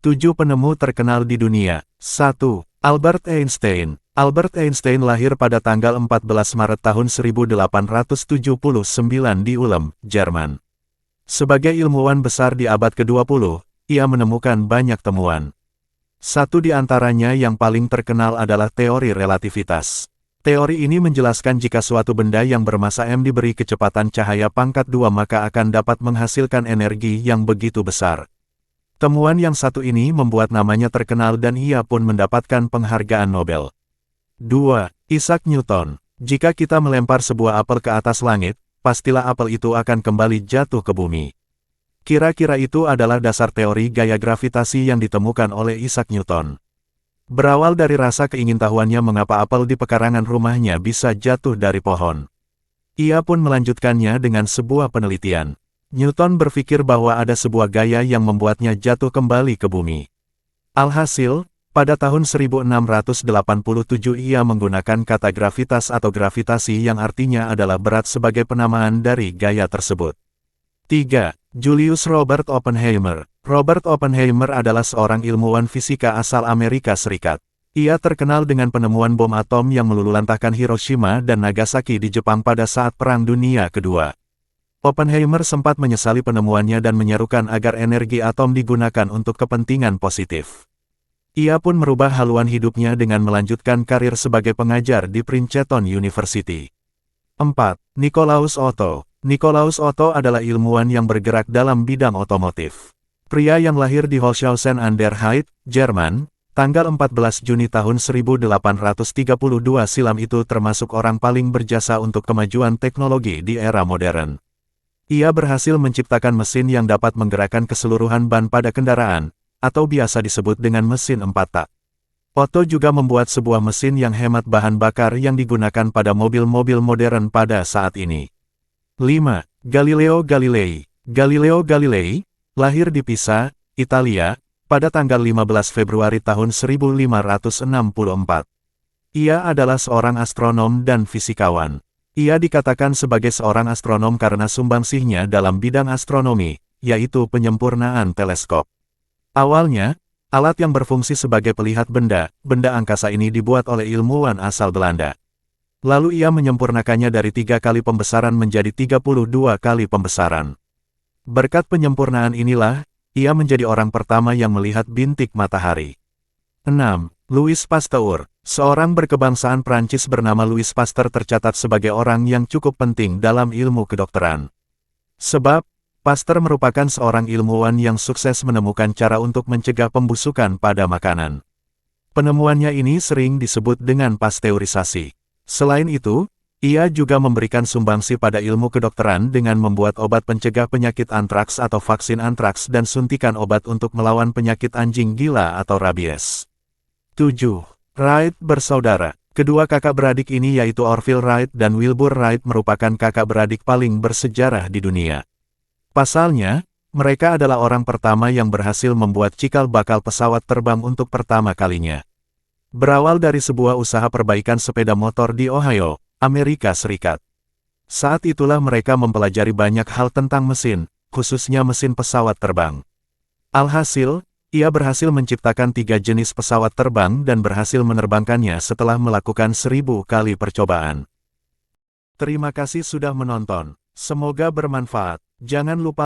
7 penemu terkenal di dunia. 1. Albert Einstein. Albert Einstein lahir pada tanggal 14 Maret tahun 1879 di Ulm, Jerman. Sebagai ilmuwan besar di abad ke-20, ia menemukan banyak temuan. Satu di antaranya yang paling terkenal adalah teori relativitas. Teori ini menjelaskan jika suatu benda yang bermassa m diberi kecepatan cahaya pangkat 2 maka akan dapat menghasilkan energi yang begitu besar. Temuan yang satu ini membuat namanya terkenal dan ia pun mendapatkan penghargaan Nobel. 2. Isaac Newton. Jika kita melempar sebuah apel ke atas langit, pastilah apel itu akan kembali jatuh ke bumi. Kira-kira itu adalah dasar teori gaya gravitasi yang ditemukan oleh Isaac Newton. Berawal dari rasa keingintahuannya mengapa apel di pekarangan rumahnya bisa jatuh dari pohon. Ia pun melanjutkannya dengan sebuah penelitian. Newton berpikir bahwa ada sebuah gaya yang membuatnya jatuh kembali ke bumi. Alhasil, pada tahun 1687 ia menggunakan kata gravitas atau gravitasi yang artinya adalah berat sebagai penamaan dari gaya tersebut. 3. Julius Robert Oppenheimer. Robert Oppenheimer adalah seorang ilmuwan fisika asal Amerika Serikat. Ia terkenal dengan penemuan bom atom yang meluluhlantahkan Hiroshima dan Nagasaki di Jepang pada saat Perang Dunia Kedua. Oppenheimer sempat menyesali penemuannya dan menyerukan agar energi atom digunakan untuk kepentingan positif. Ia pun merubah haluan hidupnya dengan melanjutkan karir sebagai pengajar di Princeton University. 4. Nikolaus Otto. Nikolaus Otto adalah ilmuwan yang bergerak dalam bidang otomotif. Pria yang lahir di Holzhausen an der Heide, Jerman, tanggal 14 Juni tahun 1832 silam itu termasuk orang paling berjasa untuk kemajuan teknologi di era modern. Ia berhasil menciptakan mesin yang dapat menggerakkan keseluruhan ban pada kendaraan, atau biasa disebut dengan mesin 4 tak. Otto juga membuat sebuah mesin yang hemat bahan bakar yang digunakan pada mobil-mobil modern pada saat ini. 5. Galileo Galilei. Galileo Galilei, lahir di Pisa, Italia, pada tanggal 15 Februari tahun 1564. Ia adalah seorang astronom dan fisikawan. Ia dikatakan sebagai seorang astronom karena sumbangsihnya dalam bidang astronomi, yaitu penyempurnaan teleskop. Awalnya, alat yang berfungsi sebagai pelihat benda angkasa ini dibuat oleh ilmuwan asal Belanda. Lalu ia menyempurnakannya dari 3 kali pembesaran menjadi 32 kali pembesaran. Berkat penyempurnaan inilah, ia menjadi orang pertama yang melihat bintik matahari. 6. Louis Pasteur. Seorang berkebangsaan Prancis bernama Louis Pasteur tercatat sebagai orang yang cukup penting dalam ilmu kedokteran. Sebab, Pasteur merupakan seorang ilmuwan yang sukses menemukan cara untuk mencegah pembusukan pada makanan. Penemuannya ini sering disebut dengan pasteurisasi. Selain itu, ia juga memberikan sumbangsi pada ilmu kedokteran dengan membuat obat pencegah penyakit antraks atau vaksin antraks dan suntikan obat untuk melawan penyakit anjing gila atau rabies. 7. Wright bersaudara. Kedua kakak beradik ini yaitu Orville Wright dan Wilbur Wright merupakan kakak beradik paling bersejarah di dunia. Pasalnya, mereka adalah orang pertama yang berhasil membuat cikal bakal pesawat terbang untuk pertama kalinya. Berawal dari sebuah usaha perbaikan sepeda motor di Ohio, Amerika Serikat. Saat itulah mereka mempelajari banyak hal tentang mesin, khususnya mesin pesawat terbang. Alhasil, ia berhasil menciptakan 3 jenis pesawat terbang dan berhasil menerbangkannya setelah melakukan 1000 kali percobaan. Terima kasih sudah menonton. Semoga bermanfaat. Jangan lupa